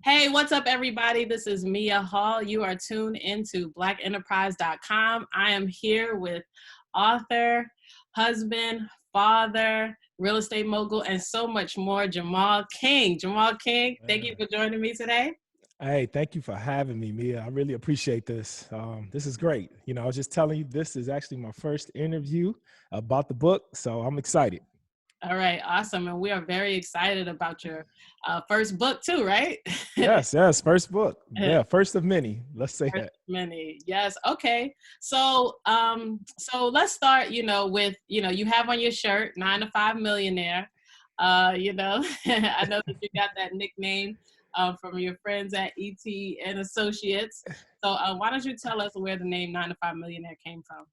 Hey, what's up, everybody? This is Mia Hall. You are tuned into blackenterprise.com. I am here with author, husband, father, real estate mogul, and so much more, Jemal King. Jemal King, thank you for joining me today. Hey, thank you for having me, Mia. I really appreciate this. This is great. I was just telling you, this is actually my first interview about the book, so I'm excited. All right, awesome. And we are very excited about your first book too, right? Yes, first book. Yeah, first of many. Let's say that. Many. Yes. Okay. So let's start, with, you have on your shirt, 9 to 5 millionaire. I know that you got that nickname from your friends at ET and Associates. So why don't you tell us where the name 9 to 5 millionaire came from?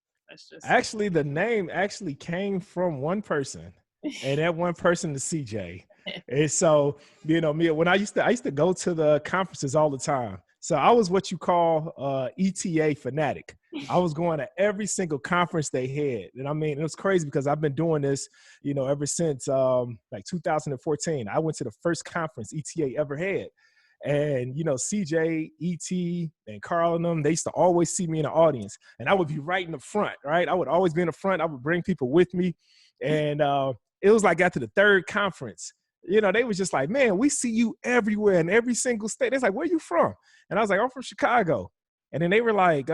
Actually, the name actually came from one person, and that one person is CJ. And so, Mia, when I used to go to the conferences all the time. So I was what you call ETA fanatic. I was going to every single conference they had. And I mean, it was crazy because I've been doing this, ever since like 2014. I went to the first conference ETA ever had. And, CJ, ET, and Carl and them, they used to always see me in the audience. And I would be right in the front, right? I would always be in the front. I would bring people with me. And it was like after the third conference, they was just like, man, we see you everywhere in every single state. It's like, where you from? And I was like, I'm from Chicago. And then they were like,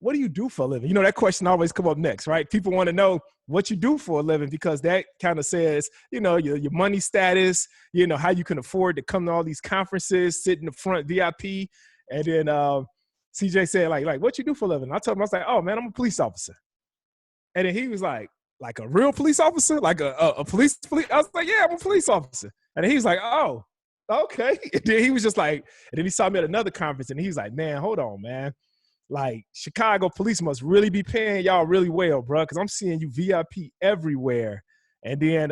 what do you do for a living? That question always come up next, right? People want to know what you do for a living because that kind of says, your money status, how you can afford to come to all these conferences, sit in the front VIP. And then CJ said, like, what you do for a living? I told him, I was like, oh man, I'm a police officer. And then he was like a real police officer, like a police. I was like, yeah, I'm a police officer. And then he was like, oh, okay. And then he was just like, and then he saw me at another conference and he was like, man, hold on, man. Like Chicago police must really be paying y'all really well, bro, because I'm seeing you VIP everywhere. And then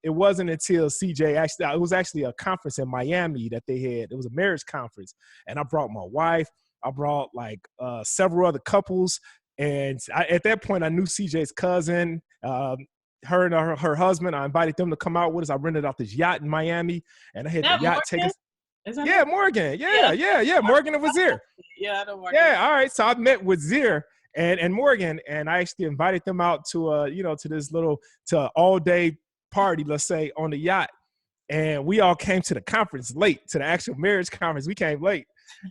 it wasn't until CJ actually, it was actually a conference in Miami that they had. It was a marriage conference. And I brought my wife. I brought like several other couples. And at that point, I knew CJ's cousin, her and her husband. I invited them to come out with us. I rented out this yacht in Miami. And I had the yacht take us. Yeah, Morgan. Yeah. Morgan and Wazir. Yeah, I know Morgan. Yeah, all right. So I met Wazir and Morgan, and I actually invited them out to to this little all day party, let's say, on the yacht. And we all came to the conference late, to the actual marriage conference. We came late.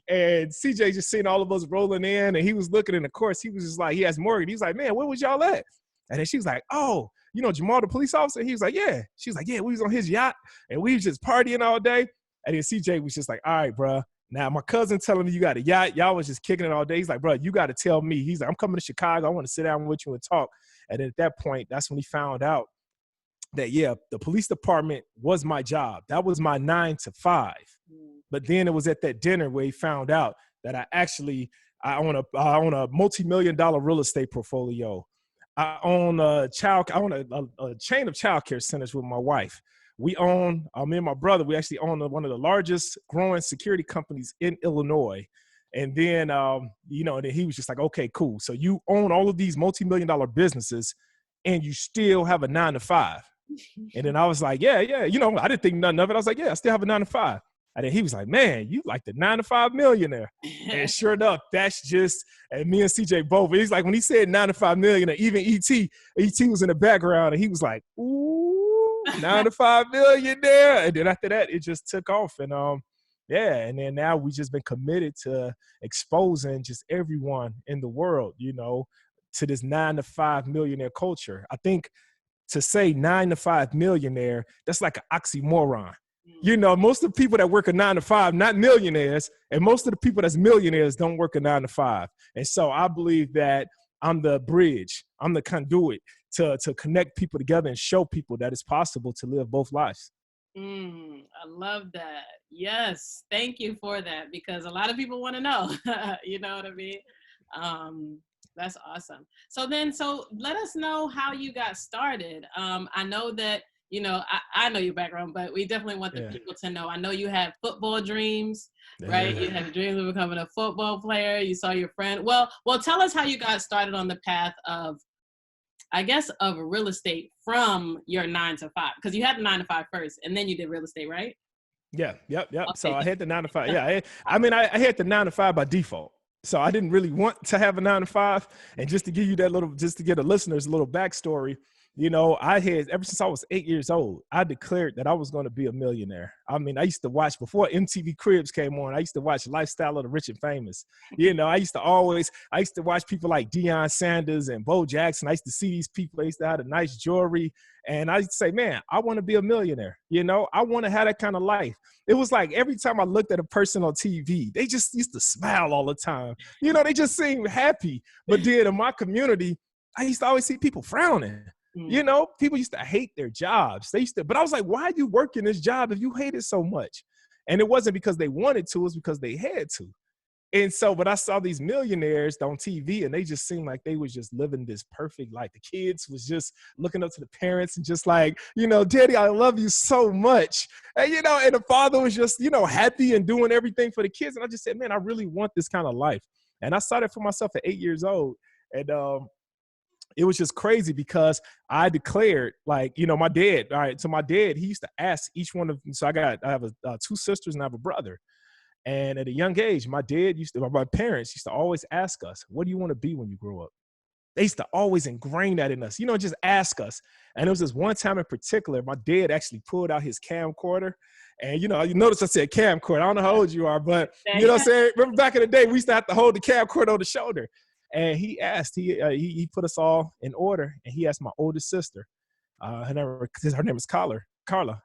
And CJ just seen all of us rolling in, and he was looking, and of course, he was just like, he asked Morgan, he was like, man, where was y'all at? And then she was like, oh, Jemal, the police officer? He was like, yeah. She was like, yeah, we was on his yacht, and we was just partying all day. And then CJ was just like, all right, bro. Now, my cousin telling me you got a yacht. Y'all was just kicking it all day. He's like, bro, you got to tell me. He's like, I'm coming to Chicago. I want to sit down with you and talk. And then at that point, that's when he found out that, yeah, the police department was my job. That was my 9 to 5. But then it was at that dinner where he found out that I own a multi-million-dollar real estate portfolio. I own a chain of childcare centers with my wife. Me and my brother, we actually own one of the largest growing security companies in Illinois. And then, and then he was just like, okay, cool. So you own all of these multi-million-dollar businesses and you still have a 9 to 5. And then I was like, yeah. I didn't think nothing of it. I was like, yeah, I still have a 9 to 5. And then he was like, man, you like the 9 to 5 millionaire. And sure enough, that's just, and me and CJ both, he's like, when he said 9 to 5 millionaire, even ET was in the background and he was like, ooh. 9 to 5 millionaire. And then after that, it just took off. And and then now we just been committed to exposing just everyone in the world, to this 9 to 5 millionaire culture. I think to say 9 to 5 millionaire, that's like an oxymoron. Most of the people that work a 9 to 5, not millionaires, and most of the people that's millionaires don't work a 9 to 5. And so I believe that I'm the bridge, I'm the conduit to connect people together and show people that it's possible to live both lives. I love that. Yes. Thank you for that, because a lot of people want to know, you know what I mean? That's awesome. So let us know how you got started. I know that, I know your background, but we definitely want the people to know. I know you had football dreams, right? You had dreams of becoming a football player. You saw your friend. Well, tell us how you got started on the path of real estate from your 9 to 5, because you had the 9 to 5 first and then you did real estate, right? Yeah, yep. So Okay. I had the 9 to 5. Yeah, I had the 9 to 5 by default. So I didn't really want to have a 9 to 5. And just to give you that little, just to give the listeners a little backstory, I had, ever since I was 8 years old, I declared that I was going to be a millionaire. I mean, I used to watch, before MTV Cribs came on, I used to watch Lifestyle of the Rich and Famous. I used to watch people like Deion Sanders and Bo Jackson. I used to see these people. They used to have the nice jewelry. And I used to say, man, I want to be a millionaire. I want to have that kind of life. It was like every time I looked at a person on TV, they just used to smile all the time. They just seemed happy. But then in my community, I used to always see people frowning. People used to hate their jobs. But I was like, why are you working this job if you hate it so much? And it wasn't because they wanted to, it was because they had to. And so, but I saw these millionaires on TV and they just seemed like they was just living this perfect life. The kids was just looking up to the parents and just like, Daddy, I love you so much. And the father was just, happy and doing everything for the kids. And I just said, man, I really want this kind of life. And I started for myself at 8 years old. And it was just crazy because I declared, like, my dad, all right, so my dad, he used to ask each one of them. So I have 2 sisters and I have a brother. And at a young age, my parents used to always ask us, what do you want to be when you grow up? They used to always ingrain that in us, just ask us. And it was this one time in particular, my dad actually pulled out his camcorder. And, you notice I said camcorder. I don't know how old you are, but, what I'm saying? Remember back in the day, we used to have to hold the camcorder on the shoulder. And he asked, he put us all in order. And he asked my oldest sister, her name is Carla.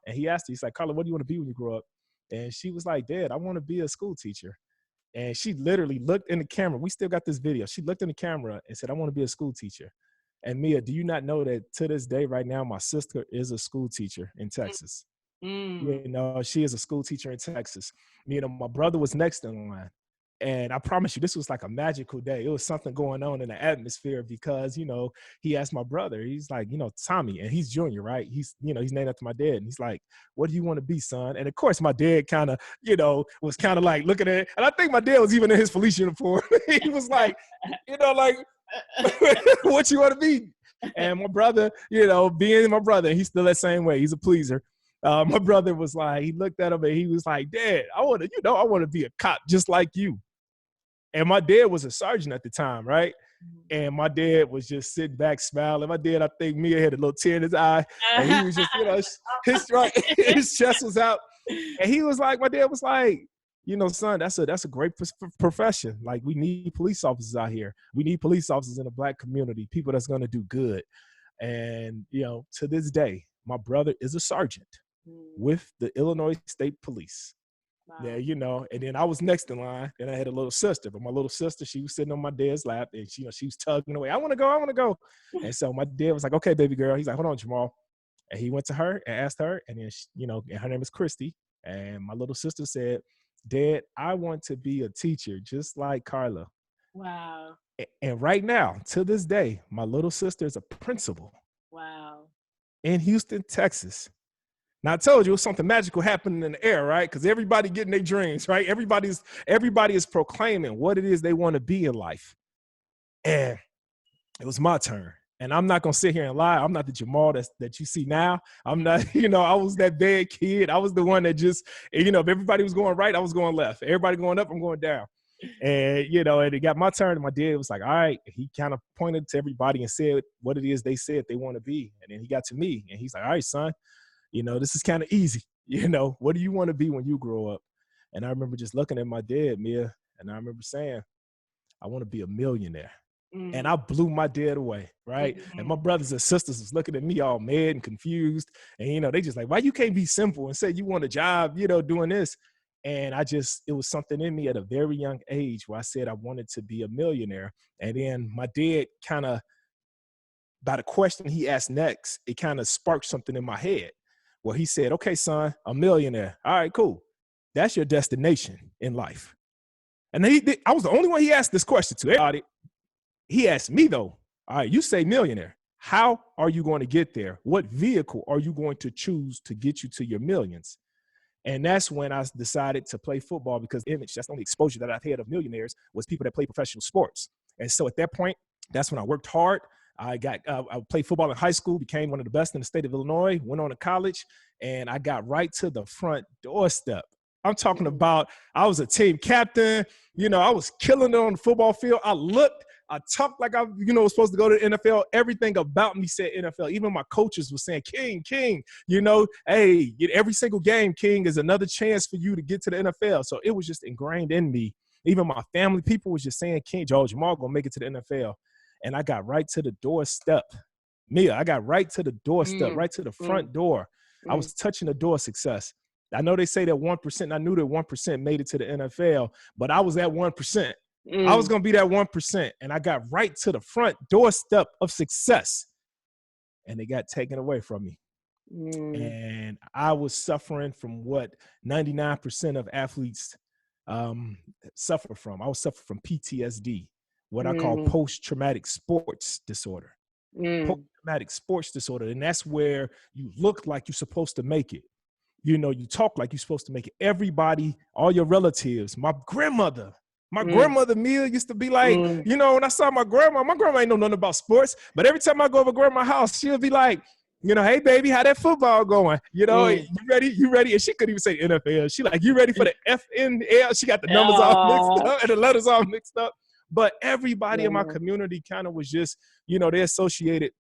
And he asked her, he's like, Carla, what do you want to be when you grow up? And she was like, Dad, I want to be a school teacher. And she literally looked in the camera. We still got this video. She looked in the camera and said, I want to be a school teacher. And Mia, do you not know that to this day right now, my sister is a school teacher in Texas? She is a school teacher in Texas. My brother was next in line. And I promise you, this was like a magical day. It was something going on in the atmosphere because, he asked my brother, he's like, Tommy, and he's junior, right? He's named after my dad. And he's like, what do you want to be, son? And of course, my dad kind of, was kind of like looking at it. And I think my dad was even in his police uniform. He was like, like, what you want to be? And my brother, being my brother, he's still that same way. He's a pleaser. My brother was like, he looked at him and he was like, Dad, I want to be a cop just like you. And my dad was a sergeant at the time, right? And my dad was just sitting back smiling. My dad, I think Mia had a little tear in his eye. And he was just, his chest was out. And he was like, my dad was like, son, that's a great profession. Like, we need police officers out here. We need police officers in the Black community, people that's going to do good. And, to this day, my brother is a sergeant with the Illinois State Police. Wow. Yeah, and then I was next in line, and I had a little sister, but my little sister, she was sitting on my dad's lap, and she was tugging away. I want to go. And so my dad was like, okay, baby girl. He's like, hold on, Jemal. And he went to her and asked her, and then, and her name is Christy. And my little sister said, Dad, I want to be a teacher just like Carla. Wow. And right now, to this day, my little sister is a principal. Wow. In Houston, Texas. Now, I told you it was something magical happening in the air, right? Because everybody getting their dreams, right? Everybody is proclaiming what it is they want to be in life. And it was my turn. And I'm not going to sit here and lie. I'm not the Jemal that you see now. I'm not, I was that bad kid. I was the one that just, if everybody was going right, I was going left. Everybody going up, I'm going down. And, and it got my turn. And my dad was like, all right. He kind of pointed to everybody and said what it is they said they want to be. And then he got to me and he's like, all right, son. This is kind of easy. What do you want to be when you grow up? And I remember just looking at my dad, Mia, and I remember saying, I want to be a millionaire. Mm-hmm. And I blew my dad away, right? Mm-hmm. And my brothers and sisters was looking at me all mad and confused. And, they just like, why you can't be simple and say you want a job, doing this? And it was something in me at a very young age where I said I wanted to be a millionaire. And then my dad kind of, by the question he asked next, it kind of sparked something in my head. Well, he said, okay, son, a millionaire. All right, cool. That's your destination in life. And I was the only one he asked this question to. Everybody, he asked me, though, all right, you say millionaire. How are you going to get there? What vehicle are you going to choose to get you to your millions? And that's when I decided to play football because that's the only exposure that I've had of millionaires was people that play professional sports. And so at that point, that's when I worked hard. I played football in high school, became one of the best in the state of Illinois, went on to college, and I got right to the front doorstep. I'm talking about, I was a team captain. I was killing it on the football field. I talked like I, was supposed to go to the NFL. Everything about me said NFL. Even my coaches were saying, King, hey, every single game, King, is another chance for you to get to the NFL. So it was just ingrained in me. Even my family, people was just saying, King, Jamal gonna make it to the NFL. And I got right to the doorstep. Mia, I got right to the doorstep, right to the front door. I was touching the door of success. I know they say that 1%, I knew that 1% made it to the NFL, but I was at 1%. I was going to be that 1%, and I got right to the front doorstep of success, and it got taken away from me. And I was suffering from what 99% of athletes suffer from. I was suffering from PTSD, what I call post-traumatic sports disorder. Post-traumatic sports disorder, and that's where you look like you're supposed to make it. You talk like you're supposed to make it. Everybody, all your relatives, my grandmother, Mia, used to be like, when I saw my grandma ain't know nothing about sports, but every time I go over to grandma's house, she'll be like, hey, baby, how that football going? You ready? And she couldn't even say NFL. She like, you ready for the FNL? She got the numbers all mixed up and the letters all mixed up. But everybody in my community kind of was just, they associated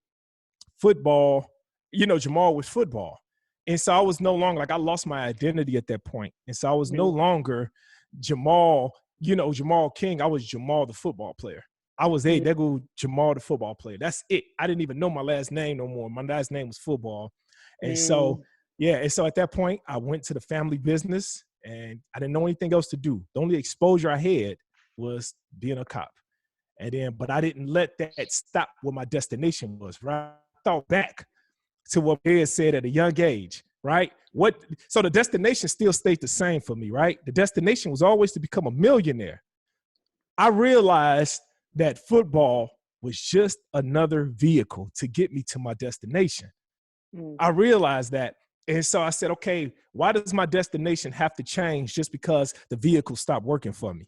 football, Jemal with football. And so I was no longer, like, I lost my identity at that point. And so I was no longer Jemal, Jemal King. I was Jemal the football player. I was there go Jemal the football player. That's it. I didn't even know my last name no more. My last name was football. And so, and so at that point, I went to the family business, and I didn't know anything else to do. The only exposure I had was being a cop. And then, but I didn't let that stop what my destination was, right? I thought back to what Ed said at a young age, right? So the destination still stayed the same for me, right? The destination was always to become a millionaire. I realized that football was just another vehicle to get me to my destination. I realized that. And so I said, okay, why does my destination have to change just because the vehicle stopped working for me?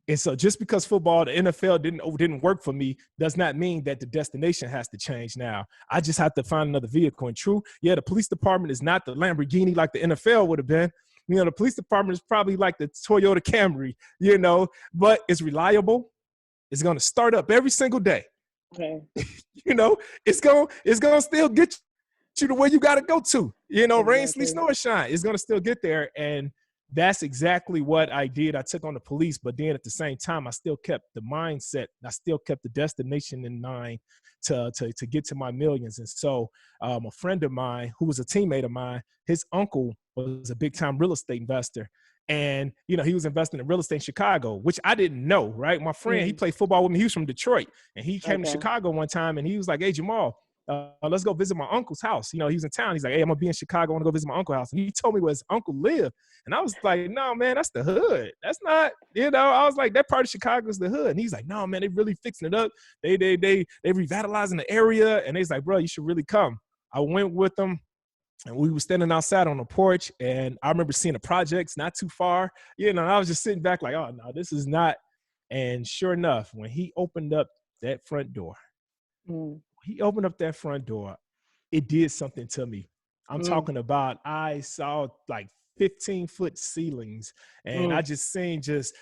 And so just because football, the NFL didn't work for me does not mean that the destination has to change now. I just have to find another vehicle. And true, the police department is not the Lamborghini like the NFL would have been. The police department is probably like the Toyota Camry, but it's reliable. It's going to start up every single day. Okay. It's going to still get you to where you got to go to, rain, sleet, snow, or shine. It's going to still get there. And that's exactly what I did. I took on the police, but then at the same time, I still kept the mindset. I still kept the destination in mind to get to my millions. And so a friend of mine who was a teammate of mine, his uncle was a big time real estate investor. And, he was investing in real estate in Chicago, which I didn't know, right? My friend, he played football with me. He was from Detroit, and he came to Chicago one time, and he was like, hey, Jemal, let's go visit my uncle's house. He was in town. He's like, hey, I'm going to be in Chicago. I want to go visit my uncle's house. And he told me where his uncle lived. And I was like, no, man, that's the hood. That's not, I was like, that part of Chicago is the hood. And he's like, no, man, they really fixing it up. They revitalizing the area. And he's like, bro, you should really come. I went with them, and we were standing outside on the porch. And I remember seeing the projects not too far. I was just sitting back like, oh, no, this is not. And sure enough, when he opened up that front door, it did something to me. I'm talking about, I saw like 15-foot ceilings, and I just seen just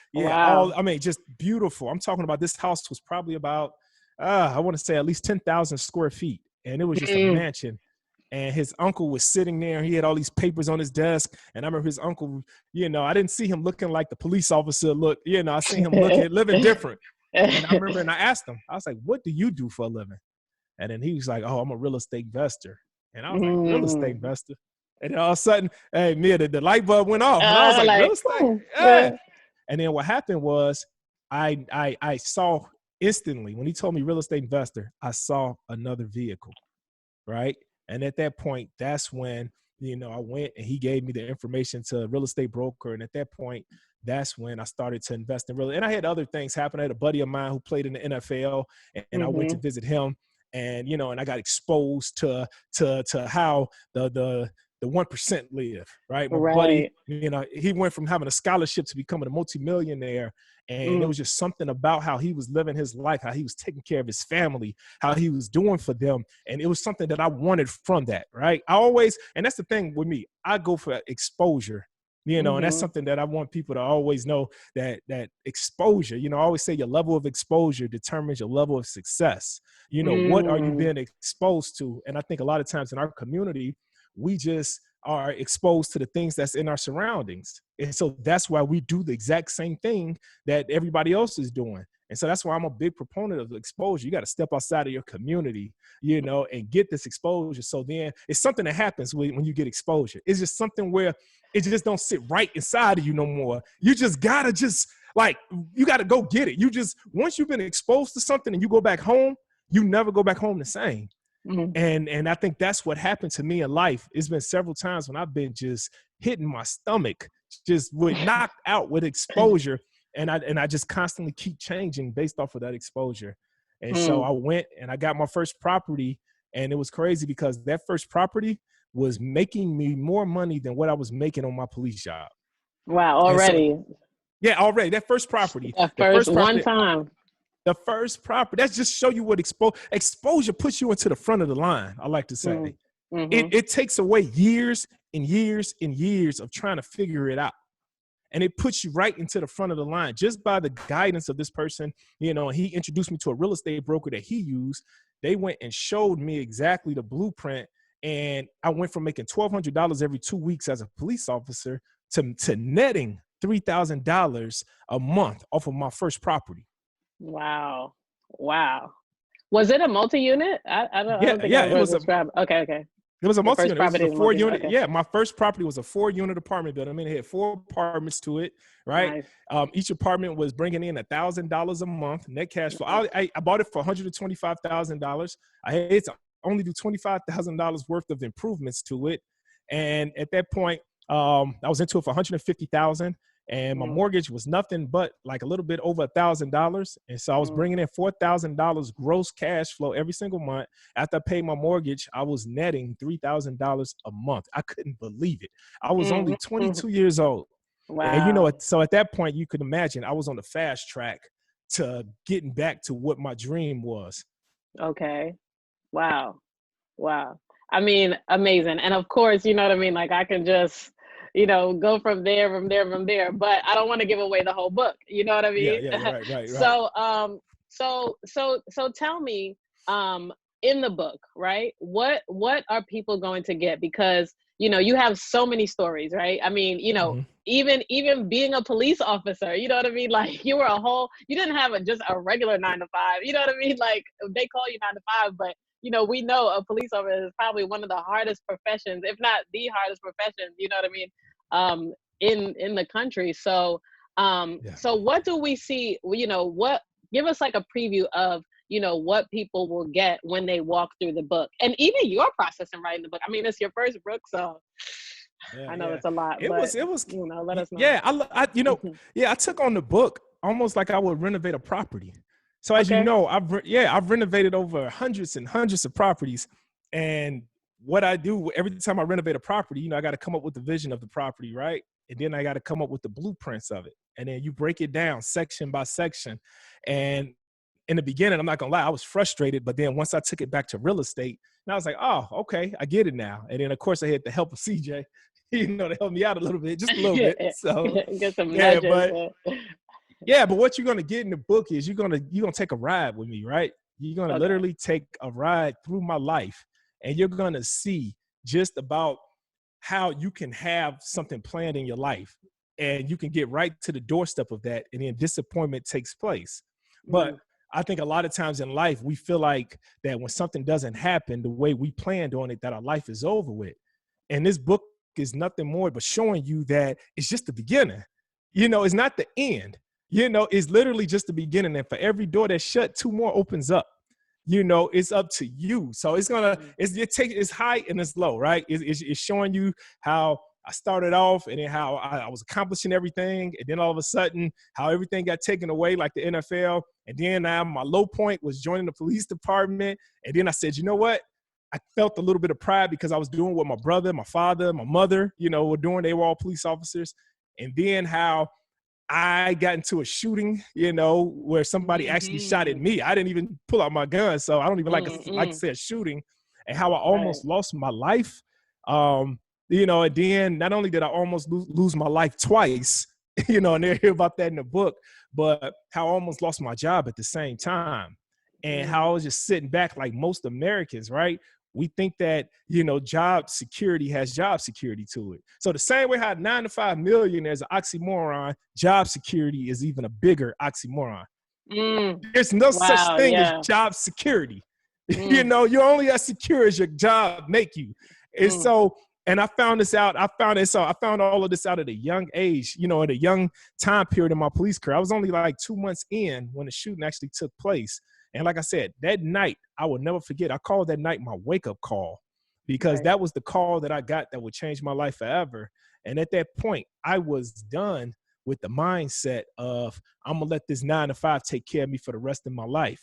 beautiful. I'm talking about, this house was probably about, I want to say at least 10,000 square feet. And it was just a mansion. And his uncle was sitting there, and he had all these papers on his desk. And I remember his uncle, I didn't see him looking like the police officer looked, I seen him living different. And I remember, and I asked him, I was like, what do you do for a living? And then he was like, oh, I'm a real estate investor. And I was like, real estate investor? And then all of a sudden, hey, Mia, the light bulb went off. And I was like, real estate? Yeah. And then what happened was I saw instantly, when he told me real estate investor, I saw another vehicle, right? And at that point, that's when, I went, and he gave me the information to a real estate broker. And at that point, that's when I started to invest in real estate. And I had other things happen. I had a buddy of mine who played in the NFL, and I went to visit him. And, and I got exposed to how the the 1% live, right? My buddy, Right. you know, he went from having a scholarship to becoming a multimillionaire. And it Mm. was just something about how he was living his life, how he was taking care of his family, how he was doing for them. And it was something that I wanted from that, right? I always, and that's the thing with me, I go for exposure, you know, and that's Mm-hmm. something that I want people to always know, that exposure, you know, I always say your level of exposure determines your level of success. You know, what are you Mm. being exposed to? And I think a lot of times in our community, we just are exposed to the things that's in our surroundings. And so that's why we do the exact same thing that everybody else is doing. And so that's why I'm a big proponent of exposure. You got to step outside of your community, you know, and get this exposure. So then it's something that happens when you get exposure. It's just something where it just don't sit right inside of you no more. You just gotta you gotta go get it. You just, once you've been exposed to something and you go back home, you never go back home the same. Mm. And I think that's what happened to me in life. It's been several times when I've been just hitting my stomach, just with knocked out with exposure. And I just constantly keep changing based off of that exposure. And so Mm. I went and I got my first property, and it was crazy because that first property was making me more money than what I was making on my police job. Wow. And so, Already. yeah, already that first property, At the first, first one property, time. the first property, that's just show you what exposure puts you into the front of the line. I like to say Mm. Mm-hmm. it takes away years and years and years of trying to figure it out. And it puts you right into the front of the line just by the guidance of this person. You know, he introduced me to a real estate broker that he used. They went and showed me exactly the blueprint. And I went from making $1,200 every 2 weeks as a police officer to netting $3,000 a month off of my first property. Wow. Wow. Was it a multi-unit? I Yeah, don't think I yeah, ever described. Okay. Okay. it was a Your first multi-unit. It was property a is a multi-unit. four-unit. Okay. Yeah, my first property was a 4-unit apartment building. I mean, it had 4 apartments to it, right? Nice. Each apartment was bringing in $1,000 a month net cash flow. Nice. I bought it for $125,000. I had to only do $25,000 worth of improvements to it, and at that point, I was into it for $150,000. And my Mm. mortgage was nothing but like a little bit over $1,000. And so I was Mm. bringing in $4,000 gross cash flow every single month. After I paid my mortgage, I was netting $3,000 a month. I couldn't believe it. I was only Mm. 22 years old. And, you know, Wow. so at that point, you could imagine I was on the fast track to getting back to what my dream was. Okay. Wow. Wow. I mean, amazing. And of course, you know what I mean? Like I can just, go from there, from there, from there, but I don't want to give away the whole book. You know what I Yeah, mean? yeah, right, right, right. So tell me, in the book, right? What are people going to get? Because, you have so many stories, right? I mean, Mhm. even being a police officer, you know what I mean? Like you didn't have just a regular 9 to 5, you know what I mean? Like they call you 9 to 5, but we know a police officer is probably one of the hardest professions, if not the hardest profession, you know what I mean, in the country. Yeah. So what do we see, what give us like a preview of, what people will get when they walk through the book, and even your process in writing the book. I mean, it's your first book, so Yeah, I know yeah. it's a lot, but It was, let us know. yeah. I took on the book almost like I would renovate a property. So as you Okay. know, I've renovated over hundreds and hundreds of properties. And what I do every time I renovate a property, I got to come up with the vision of the property, right? And then I got to come up with the blueprints of it. And then you break it down section by section. And in the beginning, I'm not gonna lie, I was frustrated. But then once I took it back to real estate, and I was like, oh, okay, I get it now. And then of course I had the help of CJ, to help me out a little bit, just a little bit. So Get some yeah, nudges. but what you're gonna get in the book is you're gonna take a ride with me, right? You're gonna Okay. literally take a ride through my life, and you're gonna see just about how you can have something planned in your life, and you can get right to the doorstep of that, and then disappointment takes place. But Mm. I think a lot of times in life, we feel like that when something doesn't happen the way we planned on it, that our life is over with. And this book is nothing more but showing you that it's just the beginning. It's not the end. It's literally just the beginning. And for every door that's shut, 2 more opens up. It's up to you. So Mm. it's high and it's low, right? It's showing you how I started off, and then how I was accomplishing everything, and then all of a sudden how everything got taken away, like the NFL. And then my low point was joining the police department. And then I said, you know what? I felt a little bit of pride because I was doing what my brother, my father, my mother, were doing. They were all police officers. And then how I got into a shooting, where somebody actually shot at me. I didn't even pull out my gun, so I don't even like to say a shooting, and how I almost lost my life. And then not only did I almost lose my life twice, and they hear about that in the book, but how I almost lost my job at the same time, and how I was just sitting back like most Americans, right? We think that, job security has job security to it. So the same way how 9 to 5 millionaire is an oxymoron, job security is even a bigger oxymoron. There's no such thing as job security. You're only as secure as your job make you. And so, and I found this out. I found all of this out at a young age, at a young time period in my police career. I was only like 2 months in when the shooting actually took place. And like I said, that night, I will never forget. I called that night my wake-up call, because that was the call that I got that would change my life forever. And at that point, I was done with the mindset of, I'm going to let this 9 to 5 take care of me for the rest of my life.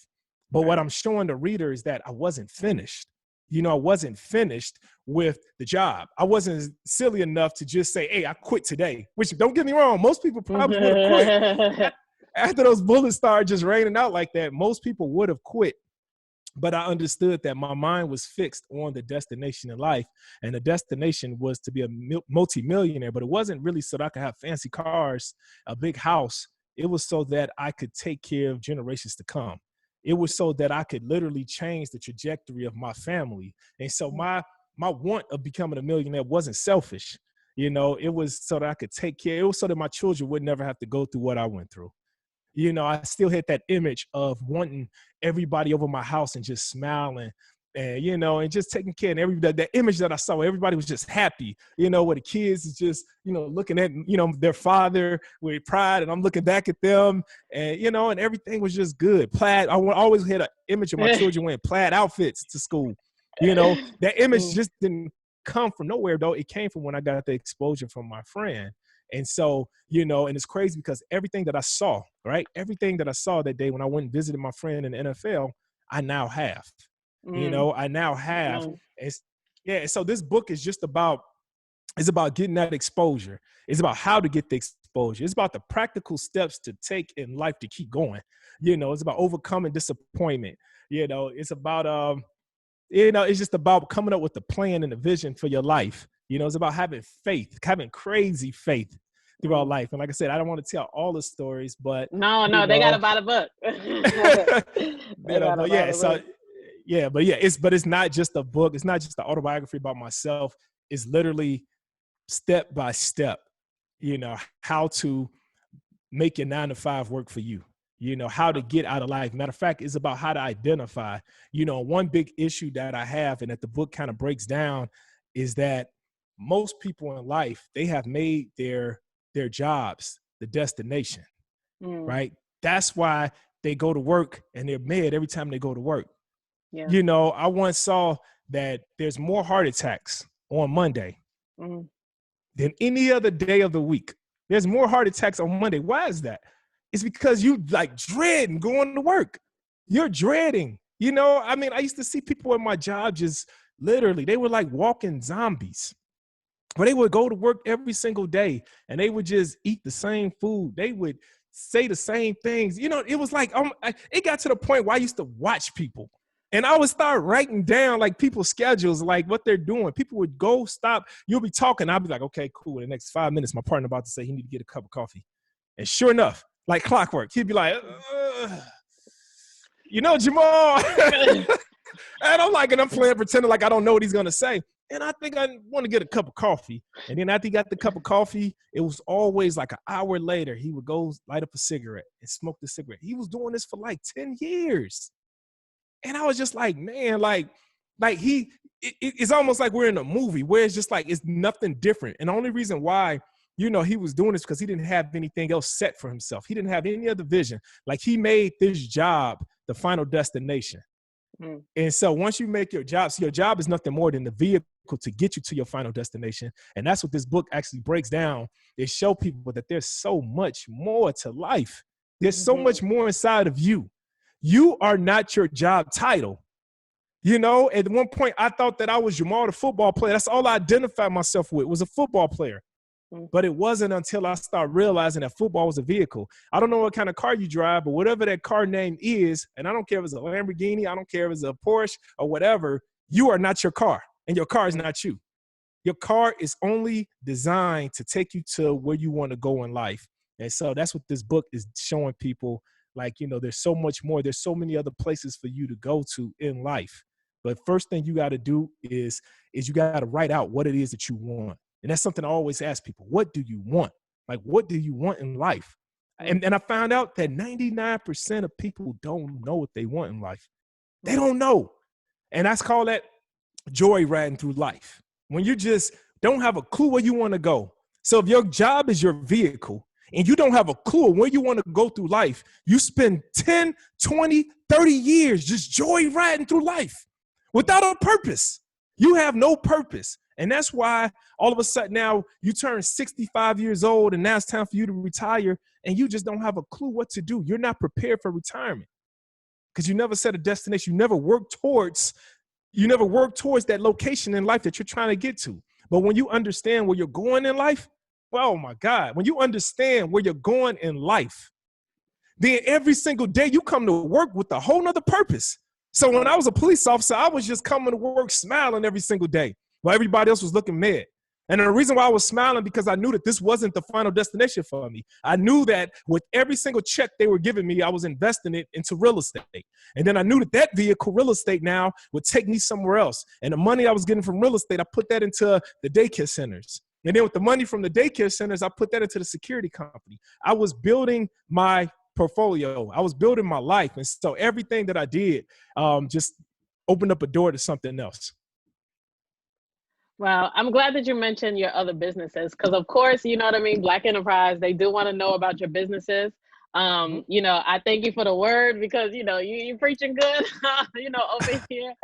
But what I'm showing the reader is that I wasn't finished. I wasn't finished with the job. I wasn't silly enough to just say, hey, I quit today, which, don't get me wrong, most people probably would have quit. After those bullets started just raining out like that, most people would have quit. But I understood that my mind was fixed on the destination in life. And the destination was to be a multi-millionaire. But it wasn't really so that I could have fancy cars, a big house. It was so that I could take care of generations to come. It was so that I could literally change the trajectory of my family. And so my want of becoming a millionaire wasn't selfish. It was so that I could take care. It was so that my children would never have to go through what I went through. I still had that image of wanting everybody over my house and just smiling and, and just taking care of everybody. That image that I saw, everybody was just happy, where the kids is just, looking at, their father with pride, and I'm looking back at them and, and everything was just good. Plaid. I always had an image of my children wearing plaid outfits to school. That image just didn't come from nowhere, though. It came from when I got the exposure from my friend. And so, and it's crazy because everything that I saw, right? Everything that I saw that day when I went and visited my friend in the NFL, I now have, I now have. So this book is just about, it's about getting that exposure. It's about how to get the exposure. It's about the practical steps to take in life to keep going. It's about overcoming disappointment. It's about, it's just about coming up with a plan and a vision for your life. It's about having faith, having crazy faith throughout life. And like I said, I don't want to tell all the stories, but no, they got to buy the book. But it's not just a book. It's not just an autobiography about myself. It's literally step by step, how to make your 9 to 5 work for you. How to get out of life. Matter of fact, it's about how to identify. One big issue that I have and that the book kind of breaks down is that most people in life, they have made their jobs the destination, right? That's why they go to work and they're mad every time they go to work. I once saw that there's more heart attacks on Monday than any other day of the week. There's more heart attacks on Monday. Why is that? It's because you like dreading going to work. You're dreading, I used to see people at my job just literally, they were like walking zombies. But they would go to work every single day and they would just eat the same food. They would say the same things. It was like, it got to the point where I used to watch people and I would start writing down like people's schedules, like what they're doing. People would go stop. You'll be talking. I'll be like, okay, cool. In the next 5 minutes, my partner about to say he need to get a cup of coffee. And sure enough, like clockwork, he'd be like, Jemal. And I'm like, and I'm playing, pretending like I don't know what he's going to say. And I think I want to get a cup of coffee. And then after he got the cup of coffee, it was always like an hour later, he would go light up a cigarette and smoke the cigarette. He was doing this for like 10 years. And I was just like, man, it's almost like we're in a movie where it's just like, it's nothing different. And the only reason why, he was doing this because he didn't have anything else set for himself. He didn't have any other vision. Like he made this job the final destination. And so once you make your job, so your job is nothing more than the vehicle to get you to your final destination. And that's what this book actually breaks down. It shows people that there's so much more to life. There's so much more inside of you. You are not your job title. You know, at one point I thought that I was Jamal, the football player. That's all I identified myself with, was a football player. But it wasn't until I started realizing that football was a vehicle. I don't know what kind of car you drive, but whatever that car name is, and I don't care if it's a Lamborghini, I don't care if it's a Porsche or whatever, you are not your car, and your car is not you. Your car is only designed to take you to where you want to go in life. And so that's what this book is showing people. Like, you know, there's so much more. There's so many other places for you to go to in life. But first thing you got to do is you got to write out what it is that you want. And that's something I always ask people. What do you want? Like, what do you want in life? And I found out that 99% of people don't know what they want in life. They don't know. And that's called that joy riding through life. When you just don't have a clue where you want to go. So if your job is your vehicle and you don't have a clue where you want to go through life, you spend 10, 20, 30 years just joy riding through life without a purpose. You have no purpose. And that's why all of a sudden now you turn 65 years old and now it's time for you to retire and you just don't have a clue what to do. You're not prepared for retirement because you never set a destination. You never work towards that location in life that you're trying to get to. But when you understand where you're going in life, well, oh my God, when you understand where you're going in life, then every single day you come to work with a whole nother purpose. So when I was a police officer, I was just coming to work smiling every single day while everybody else was looking mad. And the reason why I was smiling because I knew that this wasn't the final destination for me. I knew that with every single check they were giving me, I was investing it into real estate. And then I knew that that vehicle, real estate now, would take me somewhere else. And the money I was getting from real estate, I put that into the daycare centers. And then with the money from the daycare centers, I put that into the security company. I was building my portfolio. I was building my life. And so everything that I did just opened up a door to something else. Wow, I'm glad that you mentioned your other businesses because, of course, you know what I mean. Black Enterprise, they do want to know about your businesses. You know, I thank you for the word because you know you preaching good, you know, over here.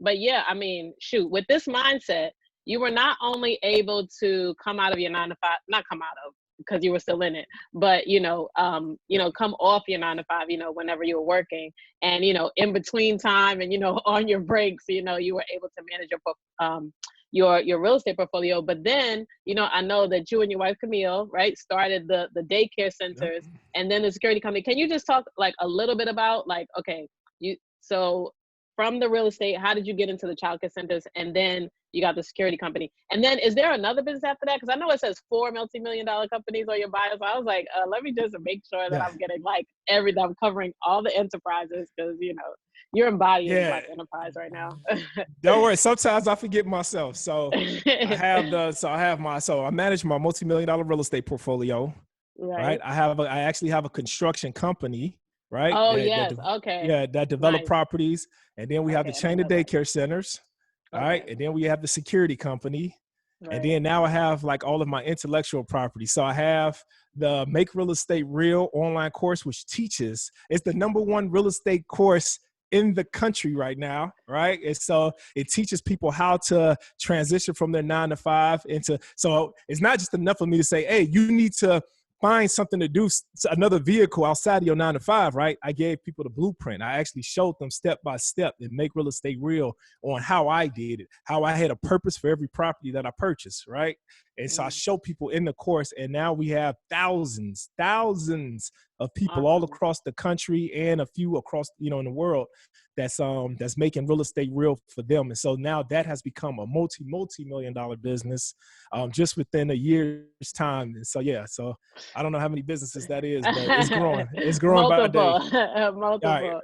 But yeah, I mean, shoot, with this mindset, you were not only able to come out of your 9 to 5, not come out of because you were still in it, but you know, come off your 9 to 5, you know, whenever you were working, and you know, in between time, and you know, on your breaks, you know, you were able to manage your real estate portfolio. But then, you know, I know that you and your wife Camille, right, started the daycare centers and then the security company. Can you just talk like a little bit about like, okay, so from the real estate, how did you get into the childcare centers, and then you got the security company, and then is there another business after that? Because I know it says 4 multi-million-dollar companies on your bio, so I was like, let me just make sure that I'm getting like everything. I'm covering all the enterprises because you know you're embodying Black Enterprise right now. Don't worry. Sometimes I forget myself. So I manage my multi-million-dollar real estate portfolio. Right. I actually have a construction company. Right. Oh, yes. Okay. Yeah. That develop properties. And then we have the chain of daycare centers. All right. And then we have the security company. And then now I have like all of my intellectual property. So I have the Make Real Estate Real online course, which teaches, it's the #1 real estate course in the country right now, right? And so it teaches people how to transition from their 9 to 5 into, so it's not just enough for me to say, hey, you need to find something to do, another vehicle outside of your 9 to 5, right? I gave people the blueprint. I actually showed them step by step and Make Real Estate Real on how I did it, how I had a purpose for every property that I purchased, right? And so I show people in the course, and now we have thousands of people all across the country and a few across, you know, in the world that's making real estate real for them. And so now that has become a multi-million-dollar business just within a year's time. And so, yeah, so I don't know how many businesses that is, but it's growing. It's growing by the day. Multiple.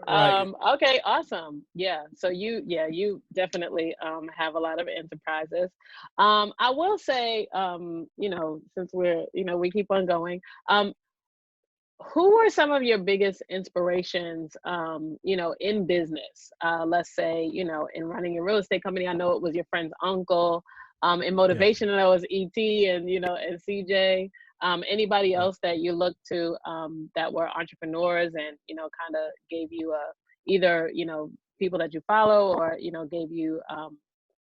Right. Okay, awesome. Yeah. So you definitely have a lot of enterprises. I will say, you know, since we keep on going, who were some of your biggest inspirations, you know, in business? Let's say, you know, in running your real estate company, I know it was your friend's uncle. In motivation, I know it was ET and, you know, and CJ. Anybody else that you look to that were entrepreneurs and, you know, kind of gave you either, you know, people that you follow or, you know, gave you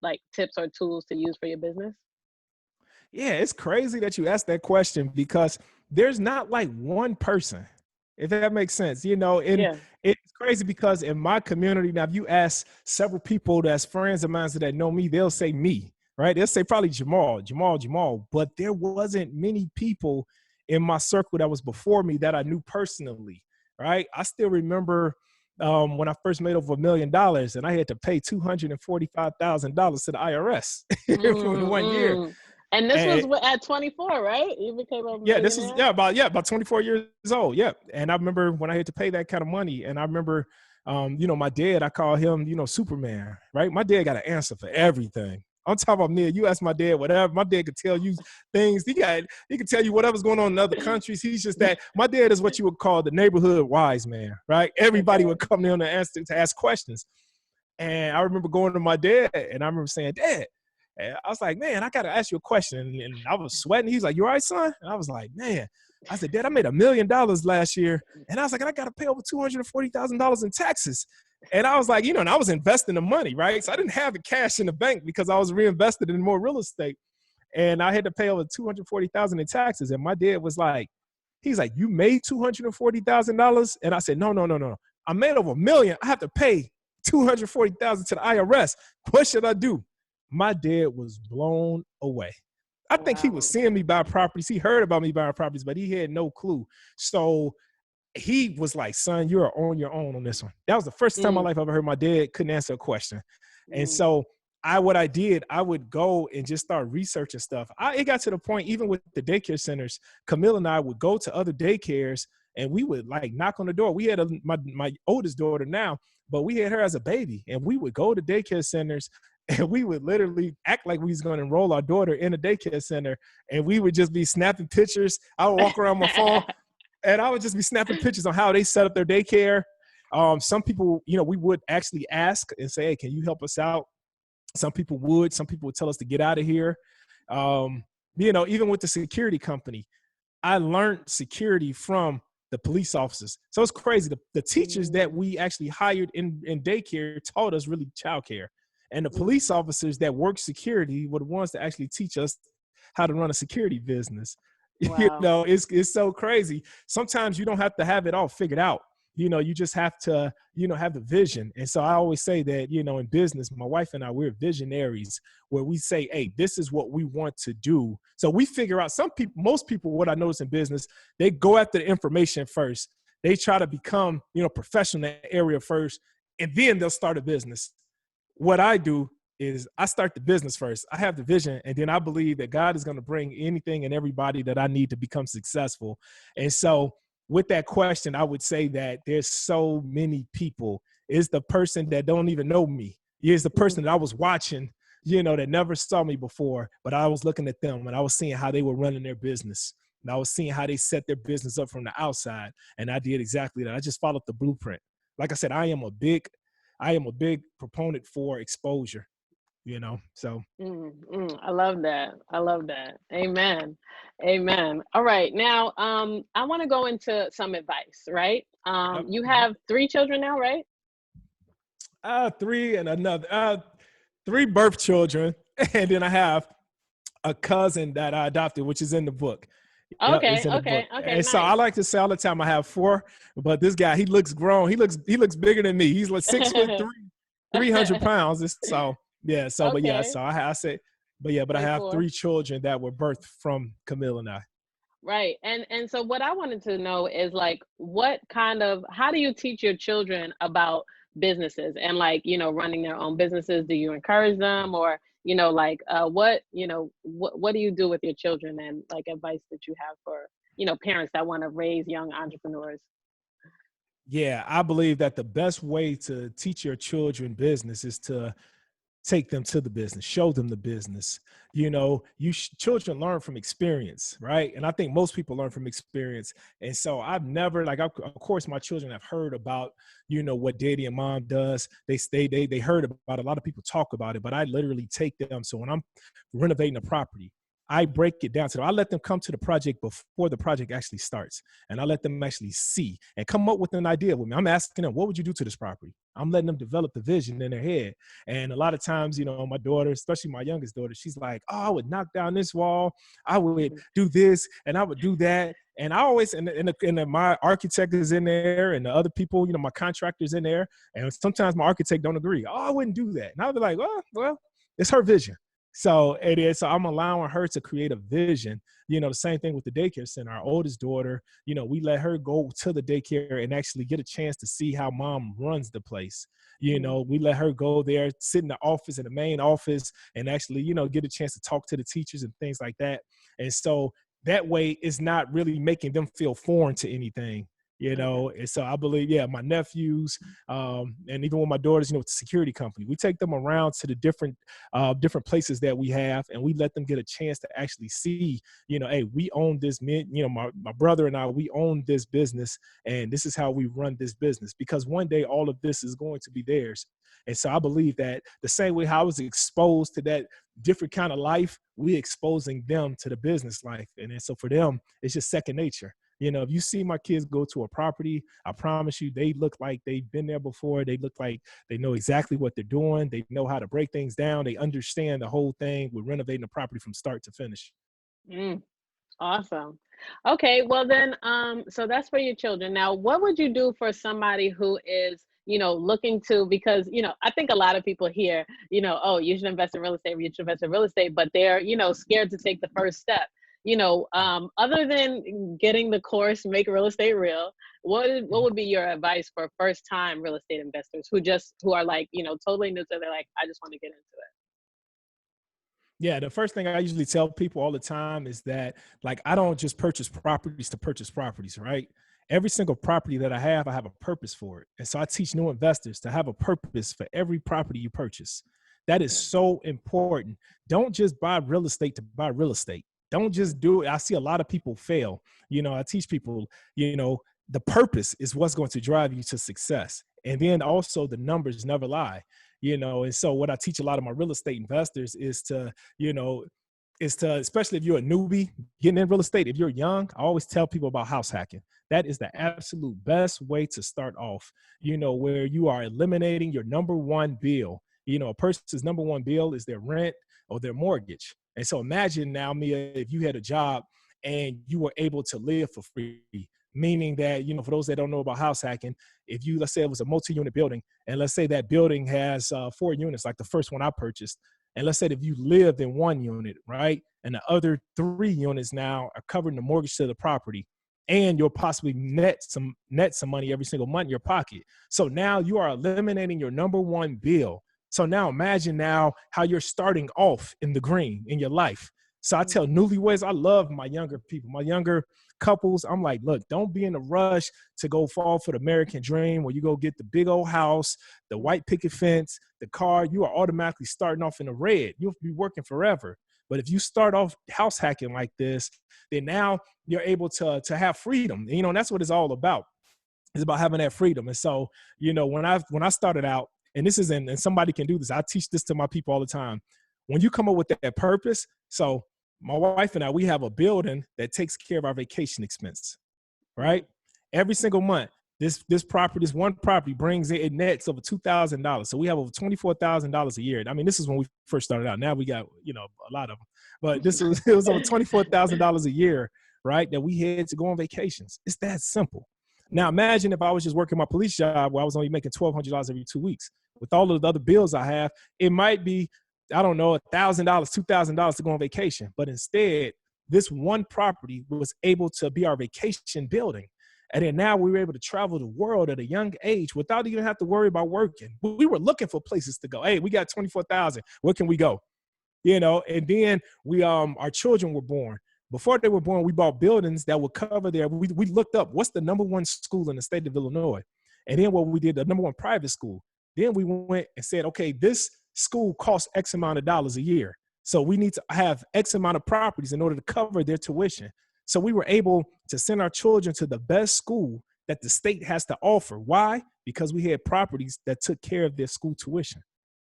like tips or tools to use for your business? Yeah, it's crazy that you asked that question because there's not like one person, if that makes sense. You know, it's crazy because in my community, now if you ask several people that's friends of mine that know me, they'll say me, right? They'll say probably Jamal, but there wasn't many people in my circle that was before me that I knew personally, right? I still remember when I first made over $1 million and I had to pay $245,000 to the IRS in 1 year. Mm-hmm. And this was And at 24, right? You became a yeah, this is millionaire? about 24 years old. Yeah. And I remember when I had to pay that kind of money. And I remember my dad, I call him, Superman, right? My dad got an answer for everything. I'm talking about me. You ask my dad whatever. My dad could tell you things. He could tell you whatever's going on in other countries. He's just that. My dad is what you would call the neighborhood wise man, right? Everybody Okay. would come in to ask questions. And I remember going to my dad, and I remember saying, "Dad," and I was like, "Man, I got to ask you a question." And I was sweating. He's like, "You all right, son?" And I was like, "Man," I said, "Dad, I made $1 million last year," and I was like, "I got to pay over $240,000 in taxes." And I was like, and I was investing the money, right? So I didn't have the cash in the bank because I was reinvested in more real estate, and I had to pay over $240,000 in taxes. And my dad was like, he's like, "You made $240,000?" And I said, "No, no, no, no. I made over $1 million. I have to pay $240,000 to the IRS. What should I do?" My dad was blown away. I think he was Wow. seeing me buy properties. He heard about me buying properties, but he had no clue. So he was like, "Son, you're on your own on this one." That was the first time in my Mm, life I ever heard my dad couldn't answer a question. And mm, so what I did, I would go and just start researching stuff. It got to the point, even with the daycare centers, Camille and I would go to other daycares and we would like knock on the door. We had my oldest daughter now, but we had her as a baby, and we would go to daycare centers and we would literally act like we was going to enroll our daughter in a daycare center, and we would just be snapping pictures. I would walk around my phone and I would just be snapping pictures on how they set up their daycare. Some people, we would actually ask and say, "Hey, can you help us out?" Some people would. Some people would tell us to get out of here. Even with the security company, I learned security from the police officers. So it's crazy. The teachers that mm, we actually hired in daycare taught us really childcare. And the mm. police officers that work security were the ones that actually teach us how to run a security business. Wow. It's so crazy. Sometimes you don't have to have it all figured out. You just have to, have the vision. And so I always say that, in business, my wife and I, we're visionaries, where we say, "Hey, this is what we want to do." So we figure out, most people, what I notice in business, they go after the information first. They try to become, professional in that area first, and then they'll start a business. What I do is I start the business first. I have the vision, and then I believe that God is going to bring anything and everybody that I need to become successful. And so with that question, I would say that there's so many people. It's the person that don't even know me. It's the person that I was watching, that never saw me before, but I was looking at them and I was seeing how they were running their business. And I was seeing how they set their business up from the outside. And I did exactly that. I just followed the blueprint. Like I said, I am a big proponent for exposure. So I love that. I love that. Amen. Amen. All right. Now, I want to go into some advice, right? yep. You have 3 children now, right? Three and another, three birth children. And then I have a cousin that I adopted, which is in the book. Yeah, it's Okay. in the book. Okay. Okay. And so I Nice. like to say all the time I have four, but this guy, he looks grown. He looks bigger than me. He's like 6'3", 300 pounds. So yeah. Okay. So I say, but I Say have 4. 3 children that were birthed from Camille and I. Right. And so what I wanted to know is like how do you teach your children about businesses and like, running their own businesses? Do you encourage them or, what do you do with your children and like advice that you have for, parents that want to raise young entrepreneurs? Yeah, I believe that the best way to teach your children business is to take them to the business, show them the business. Children learn from experience, right? And I think most people learn from experience. And so I've never, of course, my children have heard about, what daddy and mom does. They heard about it. A lot of people talk about it, but I literally take them. So when I'm renovating a property, I break it down to them. I let them come to the project before the project actually starts. And I let them actually see and come up with an idea with me. I'm asking them, what would you do to this property? I'm letting them develop the vision in their head. And a lot of times, my daughter, especially my youngest daughter, she's like, "Oh, I would knock down this wall. I would Mhm. do this and I would do that." And I always, my architect is in there and the other people, my contractor's in there. And sometimes my architect don't agree. Oh, I wouldn't do that. And I'll be like, well, it's her vision. So it is. So I'm allowing her to create a vision. The same thing with the daycare center. Our oldest daughter, we let her go to the daycare and actually get a chance to see how mom runs the place. We let her go there, sit in the office, in the main office, and actually, get a chance to talk to the teachers and things like that. And so that way it's not really making them feel foreign to anything. And so I believe, my nephews, and even with my daughters, with the security company, we take them around to the different places that we have, and we let them get a chance to actually see, hey, we own this, my brother and I, we own this business, and this is how we run this business, because one day all of this is going to be theirs. And so I believe that the same way how I was exposed to that different kind of life, we exposing them to the business life. And then so for them, it's just second nature. If you see my kids go to a property, I promise you, they look like they've been there before. They look like they know exactly what they're doing. They know how to break things down. They understand the whole thing with renovating the property from start to finish. Mm, awesome. Okay, well then, so that's for your children. Now, what would you do for somebody who is, looking to, because, I think a lot of people hear, oh, you should invest in real estate, you should invest in real estate, but they're, scared to take the first step. Other than getting the course, Make Real Estate Real, what would be your advice for first time real estate investors who are like, totally new to, they're like, I just want to get into it? Yeah, the first thing I usually tell people all the time is that, like, I don't just purchase properties to purchase properties, right? Every single property that I have a purpose for it. And so I teach new investors to have a purpose for every property you purchase. That is so important. Don't just buy real estate to buy real estate. Don't just do it. I see a lot of people fail. I teach people, the purpose is what's going to drive you to success. And then also the numbers never lie. And so what I teach a lot of my real estate investors is to, especially if you're a newbie getting in real estate, if you're young, I always tell people about house hacking. That is the absolute best way to start off, where you are eliminating your number one bill. A person's number one bill is their rent or their mortgage. And so imagine now, Mia, if you had a job and you were able to live for free, meaning that, for those that don't know about house hacking, if you, let's say it was a multi-unit building, and let's say that building has 4 units, like the first one I purchased. And let's say if you lived in 1 unit, right? And the other 3 units now are covering the mortgage to the property, and you'll possibly net some money every single month in your pocket. So now you are eliminating your number one bill. So now imagine now how you're starting off in the green in your life. So I tell newlyweds, I love my younger people, my younger couples. I'm like, look, don't be in a rush to go fall for the American dream where you go get the big old house, the white picket fence, the car. You are automatically starting off in the red. You'll be working forever. But if you start off house hacking like this, then now you're able to have freedom. And that's what it's all about. It's about having that freedom. And so, when I started out, and this is, and somebody can do this, I teach this to my people all the time. When you come up with that purpose, so my wife and I, we have a building that takes care of our vacation expense, right? Every single month, this one property brings in, it nets over $2,000. So we have over $24,000 a year. I mean, this is when we first started out. Now we got, a lot of them, but it was over $24,000 a year, right? That we had to go on vacations. It's that simple. Now imagine if I was just working my police job where I was only making $1,200 every 2 weeks. With all of the other bills I have, it might be, I don't know, $1,000, $2,000 to go on vacation. But instead, this one property was able to be our vacation building. And then now we were able to travel the world at a young age without even have to worry about working. We were looking for places to go. Hey, we got 24,000. Where can we go? And then our children were born. Before they were born, we bought buildings that would cover their, we looked up what's the number one school in the state of Illinois. And then what we did, the number one private school. Then we went and said, okay, this school costs X amount of dollars a year. So we need to have X amount of properties in order to cover their tuition. So we were able to send our children to the best school that the state has to offer. Why? Because we had properties that took care of their school tuition.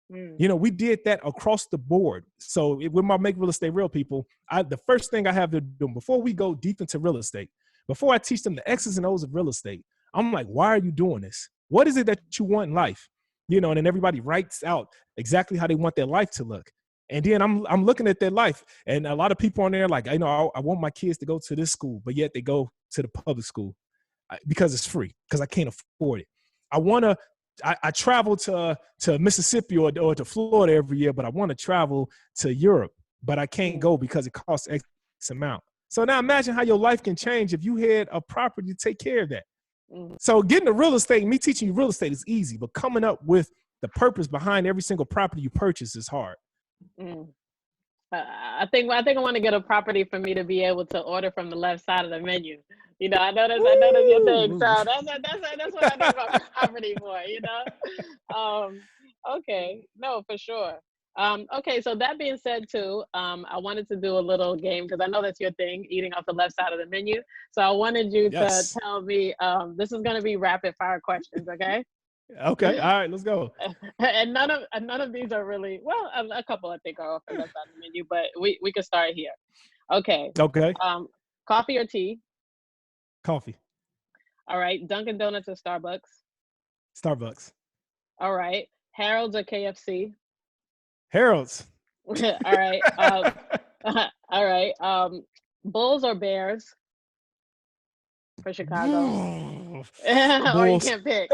We did that across the board. So with my Make Real Estate Real people, the first thing I have to do before we go deep into real estate, before I teach them the X's and O's of real estate, I'm like, why are you doing this? What is it that you want in life? And then everybody writes out exactly how they want their life to look. And then I'm looking at their life, and a lot of people on there like, I want my kids to go to this school, but yet they go to the public school because it's free, because I can't afford it. I travel to Mississippi or to Florida every year, but I want to travel to Europe, but I can't go because it costs X amount. So now imagine how your life can change if you had a property to take care of that. So getting the real estate, me teaching you real estate is easy, but coming up with the purpose behind every single property you purchase is hard. I think I want to get a property for me to be able to order from the left side of the menu. You know, I know that's your thing. So that's what I need my property for. You know. Okay, no, for sure. Okay, so that being said too, I wanted to do a little game because I know that's your thing, eating off the left side of the menu. So I wanted you to tell me, this is going to be rapid fire questions, okay? Okay, all right, let's go. And none of these are really, well, a couple I think are off the left side of the menu, but we can start here. Okay. Okay. Coffee or tea? Coffee. All right. Dunkin' Donuts or Starbucks? Starbucks. All right. Harold's or KFC? Harold's. All right. All right. Bulls or Bears for Chicago? Or you can't pick.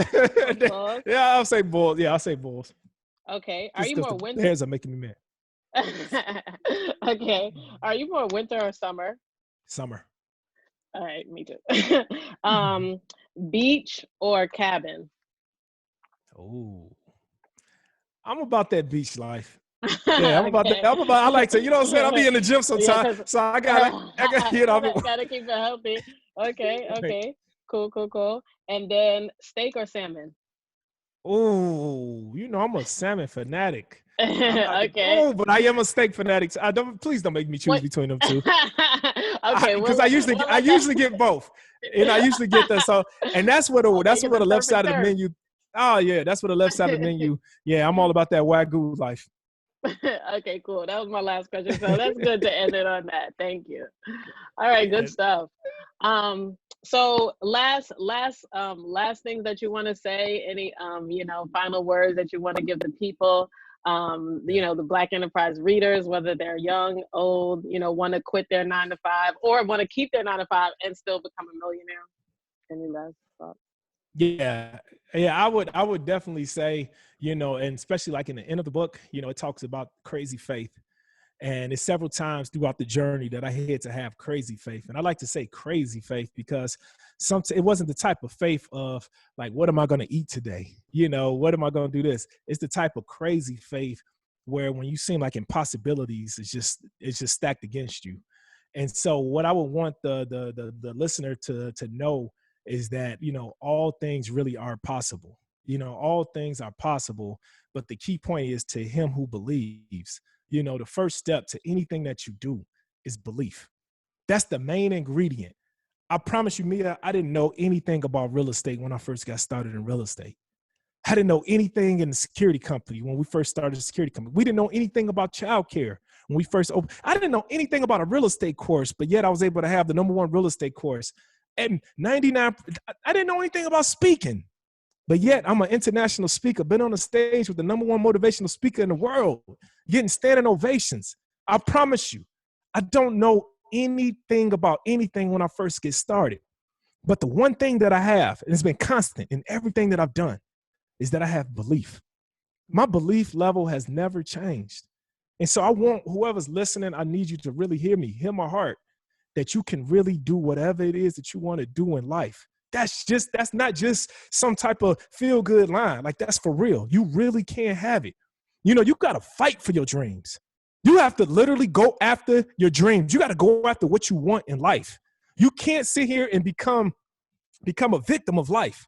Bulls? Yeah, I'll say Bulls. Yeah, I'll say Bulls. Okay. Are you more winter? Bears are making me mad. Okay. Are you more winter or summer? Summer. All right, me too. Beach or cabin? Oh, I'm about that beach life. Yeah, I'm about that. I like to, you know what I'm saying? I'll be in the gym sometimes, so I gotta, you know, gotta keep it healthy. Okay. Cool. And then steak or salmon? Oh, you know, I'm a salmon fanatic. Okay. Oh, but I am a steak fanatic. Please don't make me choose between them two. Okay, because I usually get both, and I usually get that. So, and that's what the left side of the menu. Oh yeah, that's what the left side of the menu. Yeah, I'm all about that Wagyu life. Okay, cool. That was my last question. So that's good to end it on that. Thank you. All right, good stuff. So last things that you want to say, any final words that you want to give the people, the Black Enterprise readers, whether they're young, old, want to quit their 9-to-5 or want to keep their 9-to-5 and still become a millionaire. Any last thoughts? Yeah, I would definitely say, and especially like in the end of the book, it talks about crazy faith. And it's several times throughout the journey that I had to have crazy faith. And I like to say crazy faith because it wasn't the type of faith of like, what am I going to eat today? What am I going to do this? It's the type of crazy faith where when you seem like impossibilities, it's just stacked against you. And so what I would want the listener to know is that, all things really are possible. All things are possible. But the key point is to him who believes. The first step to anything that you do is belief. That's the main ingredient. I promise you, Mia, I didn't know anything about real estate when I first got started in real estate. I didn't know anything in the security company when we first started the security company. We didn't know anything about childcare when we first opened. I didn't know anything about a real estate course, but yet I was able to have the #1 real estate course. And 99, I didn't know anything about speaking. But yet I'm an international speaker, been on the stage with the #1 motivational speaker in the world, getting standing ovations. I promise you, I don't know anything about anything when I first get started. But the one thing that I have, and it's been constant in everything that I've done, is that I have belief. My belief level has never changed. And so I want whoever's listening, I need you to really hear me, hear my heart, that you can really do whatever it is that you want to do in life. That's not just some type of feel-good line. Like, that's for real. You really can have it. You got to fight for your dreams. You have to literally go after your dreams. You got to go after what you want in life. You can't sit here and become a victim of life.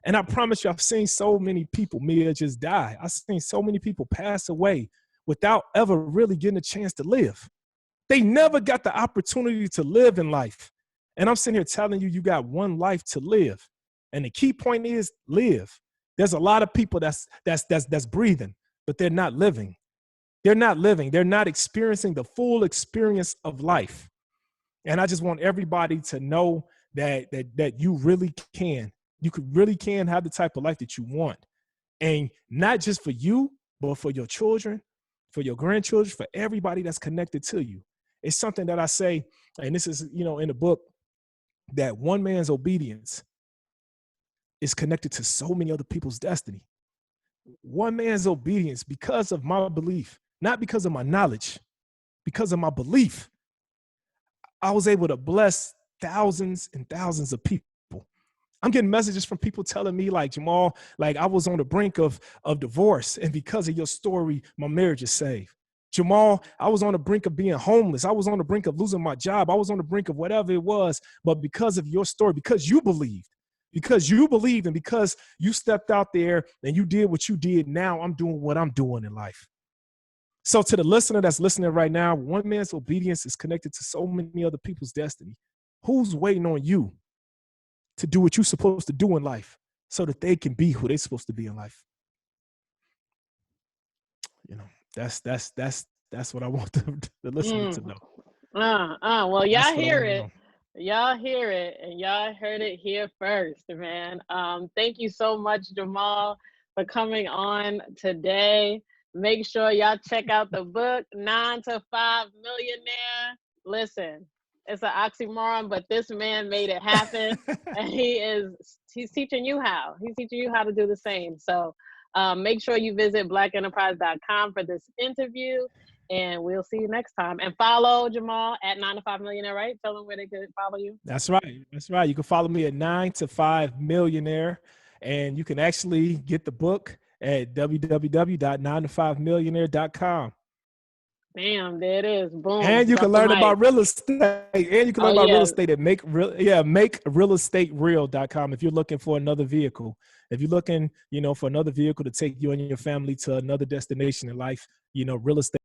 And I promise you, I've seen so many people, Mia, just die. I've seen so many people pass away without ever really getting a chance to live. They never got the opportunity to live in life. And I'm sitting here telling you, you got one life to live. And the key point is live. There's a lot of people that's breathing, but they're not living. They're not living. They're not experiencing the full experience of life. And I just want everybody to know that you really can. You really can have the type of life that you want. And not just for you, but for your children, for your grandchildren, for everybody that's connected to you. It's something that I say, and this is, in the book, that one man's obedience is connected to so many other people's destiny. One man's obedience, because of my belief, not because of my knowledge, because of my belief, I was able to bless thousands and thousands of people. I'm getting messages from people telling me, like, Jemal, like, I was on the brink of divorce, and because of your story, my marriage is saved. Jemal, I was on the brink of being homeless. I was on the brink of losing my job. I was on the brink of whatever it was. But because of your story, because you believed, and because you stepped out there and you did what you did, now I'm doing what I'm doing in life. So to the listener that's listening right now, one man's obedience is connected to so many other people's destiny. Who's waiting on you to do what you're supposed to do in life so that they can be who they're supposed to be in life? That's what I want the listener to know. Well, y'all hear it. Y'all hear it, and y'all heard it here first, man. Thank you so much, Jemal, for coming on today. Make sure y'all check out the book, 9 to 5 Millionaire. Listen, it's an oxymoron, but this man made it happen, and he's teaching you how. He's teaching you how to do the same. So make sure you visit blackenterprise.com for this interview, and we'll see you next time. And follow Jemal at 9 to 5 Millionaire, right? Tell them where they could follow you. That's right. You can follow me at 9 to 5 Millionaire, and you can actually get the book at www.9to5millionaire.com. Bam, there it is. Boom. And you can learn about real estate. And you can learn about real estate at makerealestatereal.com if you're looking for another vehicle. If you're looking, for another vehicle to take you and your family to another destination in life, real estate